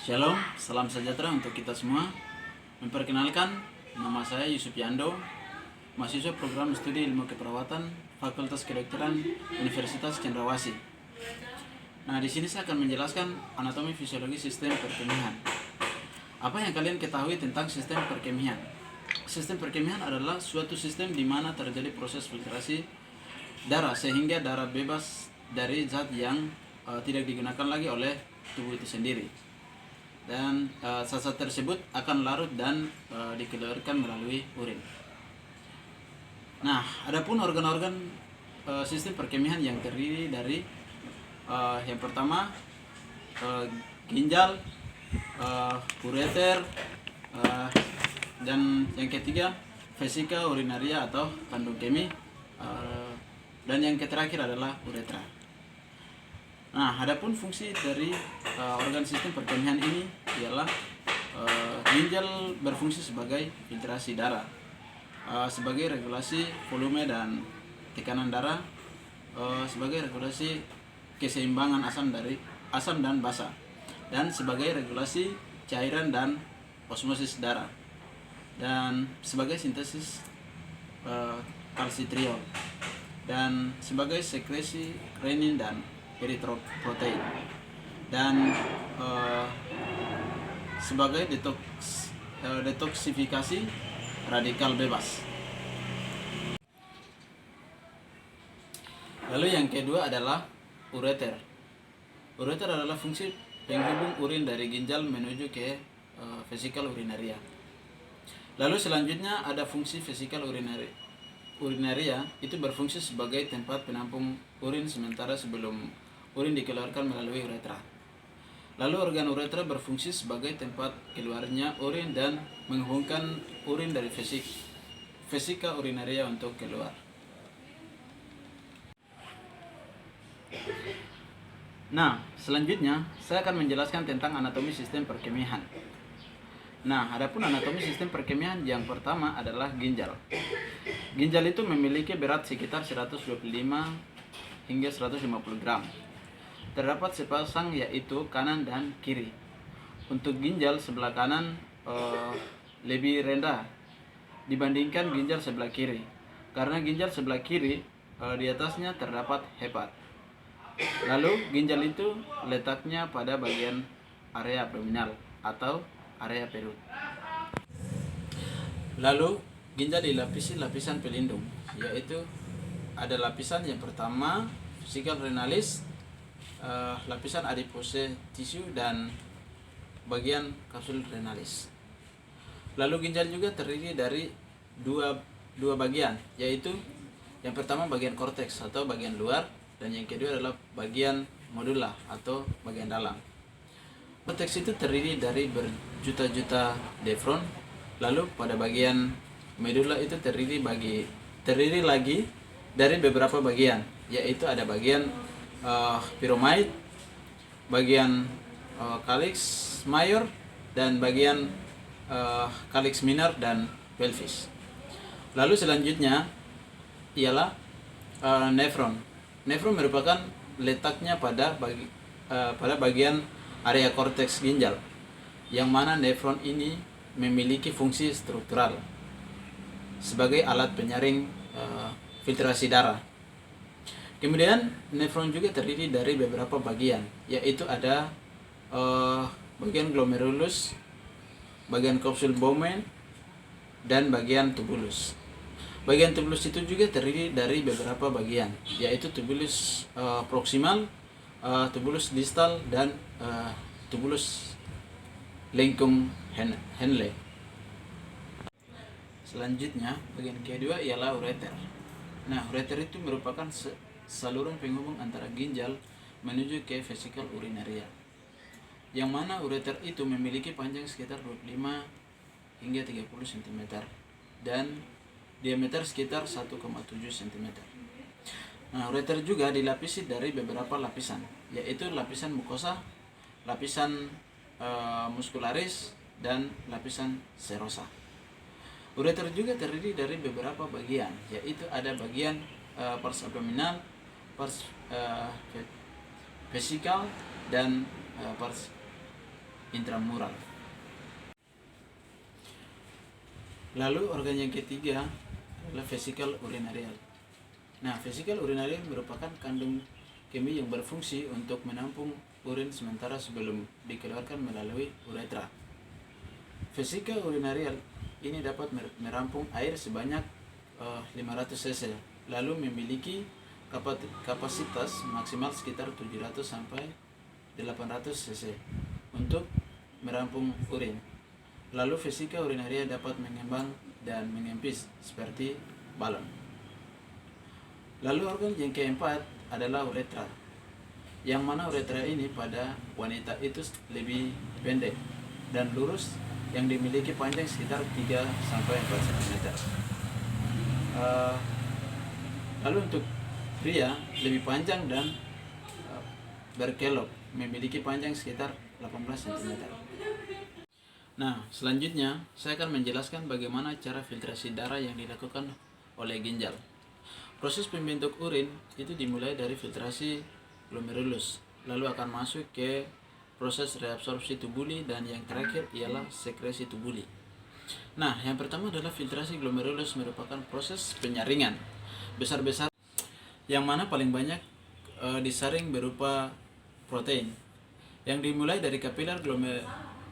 Shalom, salam sejahtera untuk kita semua. Memperkenalkan, nama saya Yusuf Yando, mahasiswa program studi ilmu keperawatan Fakultas Kedokteran Universitas Cendrawasih. Nah, di sini saya akan menjelaskan anatomi fisiologi sistem perkemihan. Apa yang kalian ketahui tentang sistem perkemihan? Sistem perkemihan adalah suatu sistem di mana terjadi proses filtrasi darah sehingga darah bebas dari zat yang tidak digunakan lagi oleh tubuh itu sendiri. Dan zat-zat tersebut akan larut dan dikeluarkan melalui urin. Nah, adapun organ-organ sistem perkemihan yang terdiri dari yang pertama ginjal, ureter, dan yang ketiga vesika urinaria atau kandung kemih, dan yang terakhir adalah uretra. Nah, adapun fungsi dari organ sistem perkemihan ini ialah ginjal berfungsi sebagai filtrasi darah, sebagai regulasi volume dan tekanan darah, sebagai regulasi keseimbangan asam dan basa, dan sebagai regulasi cairan dan osmosis darah, dan sebagai sintesis kalsitriol, dan sebagai sekresi renin dan eritroprotein, dan sebagai detoksifikasi radikal bebas. Lalu yang kedua adalah ureter. Ureter adalah fungsi penghubung urin dari ginjal menuju ke vesikal urinaria. Lalu selanjutnya ada fungsi vesikal urinaria, itu berfungsi sebagai tempat penampung urin sementara sebelum urin dikeluarkan melalui uretra. Lalu organ uretra berfungsi sebagai tempat keluarnya urin dan menghubungkan urin dari vesika urinaria untuk keluar. Nah, selanjutnya saya akan menjelaskan tentang anatomi sistem perkemihan. Nah, adapun anatomi sistem perkemihan yang pertama adalah ginjal. Ginjal itu memiliki berat sekitar 125 hingga 150 gram. Terdapat sepasang yaitu kanan dan kiri. Untuk ginjal sebelah kanan lebih rendah dibandingkan ginjal sebelah kiri. Karena ginjal sebelah kiri di atasnya terdapat hepat. Lalu ginjal itu letaknya pada bagian area abdominal atau area perut. Lalu ginjal dilapisi lapisan pelindung, yaitu ada lapisan yang pertama vesicula renalis, lapisan adipose tisu, dan bagian kapsul renalis. Lalu ginjal juga terdiri dari dua bagian, yaitu yang pertama bagian korteks atau bagian luar, dan yang kedua adalah bagian medula atau bagian dalam. Korteks itu terdiri dari berjuta-juta nefron. Lalu pada bagian medula itu terdiri lagi dari beberapa bagian, yaitu ada bagian pyramid, bagian calyx major, dan bagian calyx minor dan pelvis. Lalu selanjutnya ialah nefron. Nefron merupakan letaknya pada bagian area korteks ginjal, yang mana nefron ini memiliki fungsi struktural sebagai alat penyaring filtrasi darah. Kemudian nefron juga terdiri dari beberapa bagian, yaitu ada bagian glomerulus, bagian kapsul Bowman, dan bagian tubulus. Bagian tubulus itu juga terdiri dari beberapa bagian, yaitu tubulus proksimal, tubulus distal, dan tubulus lengkung Henle. Selanjutnya, bagian kedua ialah ureter. Nah, ureter itu merupakan saluran penghubung antara ginjal menuju ke vesikal urinaria, yang mana ureter itu memiliki panjang sekitar 25 hingga 30 cm dan diameter sekitar 1,7 cm. Nah, ureter juga dilapisi dari beberapa lapisan, yaitu lapisan mukosa, lapisan muskularis, dan lapisan serosa. Ureter juga terdiri dari beberapa bagian, yaitu ada bagian pars abdominal, pars vesikal, dan pars intramural. Lalu organ yang ketiga adalah vesikel urinarial. Nah, vesikel urinarial merupakan kandung kemih yang berfungsi untuk menampung urin sementara sebelum dikeluarkan melalui uretra. Vesikel urinarial ini dapat merampung air sebanyak 500 cc, lalu memiliki kapasitas maksimal sekitar 700 sampai 800 cc untuk merampung urin. Lalu vesika urinaria dapat mengembang dan mengempis seperti balon. Lalu organ yang keempat adalah uretra, yang mana uretra ini pada wanita itu lebih pendek dan lurus, yang dimiliki panjang sekitar 3 sampai 4 cm. Lalu untuk pria lebih panjang dan berkelok, memiliki panjang sekitar 18 cm. Nah, selanjutnya saya akan menjelaskan bagaimana cara filtrasi darah yang dilakukan oleh ginjal. Proses pembentuk urin itu dimulai dari filtrasi glomerulus, lalu akan masuk ke proses reabsorpsi tubuli, dan yang terakhir ialah sekresi tubuli. Nah, yang pertama adalah filtrasi glomerulus, merupakan proses penyaringan besar-besar yang mana paling banyak disaring berupa protein, yang dimulai dari kapiler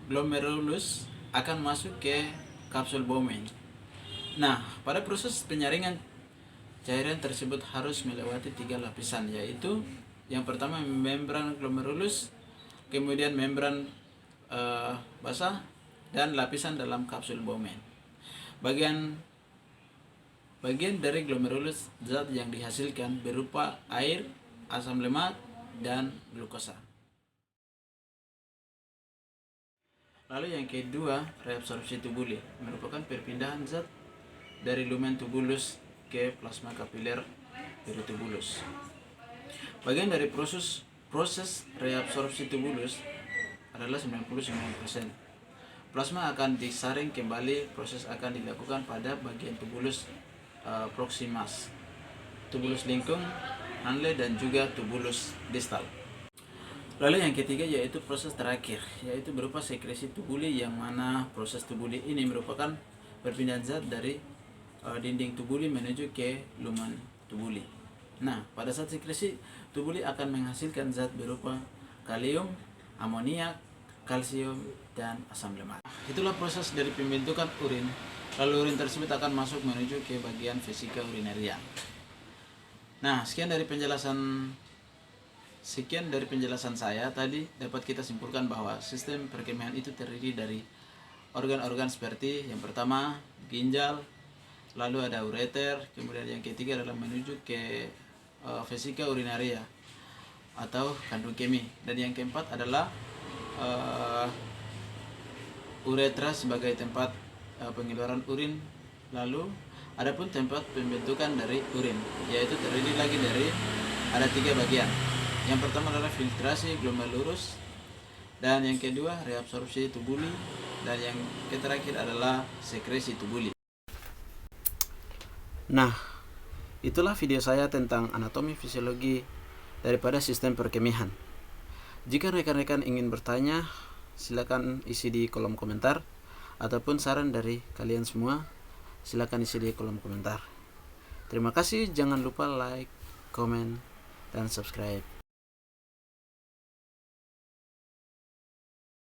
glomerulus akan masuk ke kapsul Bowman. Nah, pada proses penyaringan cairan tersebut harus melewati 3 lapisan, yaitu yang pertama membran glomerulus, kemudian membran basah, dan lapisan dalam kapsul Bowman. Bagian dari glomerulus, zat yang dihasilkan berupa air, asam lemak, dan glukosa. Lalu yang kedua, reabsorpsi tubuli, merupakan perpindahan zat dari lumen tubulus ke plasma kapiler peritubulus. Bagian dari proses reabsorpsi tubulus adalah 99%. Plasma akan disaring kembali, proses akan dilakukan pada bagian tubulus proximus, tubulus lingkung, Hanle, dan juga tubulus distal. Lalu yang ketiga yaitu proses terakhir, yaitu berupa sekresi tubuli, yang mana proses tubuli ini merupakan perpindahan zat dari dinding tubuli menuju ke lumen tubuli. Nah, pada saat sekresi tubuli akan menghasilkan zat berupa kalium, amoniak, kalsium, dan asam lemak. Itulah proses dari pembentukan urin. Lalu urin tersebut akan masuk menuju ke bagian vesika urinaria. Nah, sekian dari penjelasan saya tadi, dapat kita simpulkan bahwa sistem perkemihan itu terdiri dari organ-organ seperti yang pertama ginjal, lalu ada ureter, kemudian yang ketiga adalah menuju ke vesika urinaria atau kandung kemih, dan yang keempat adalah uretra sebagai tempat pengeluaran urin. Lalu adapun tempat pembentukan dari urin, yaitu terdiri lagi dari ada 3 bagian. Yang pertama adalah filtrasi glomerulus, dan yang kedua reabsorpsi tubuli, dan yang terakhir adalah sekresi tubuli. Nah, itulah video saya tentang anatomi fisiologi daripada sistem perkemihan. Jika rekan-rekan ingin bertanya, silakan isi di kolom komentar, ataupun saran dari kalian semua, silakan isi di kolom komentar. Terima kasih, jangan lupa like, komen, dan subscribe.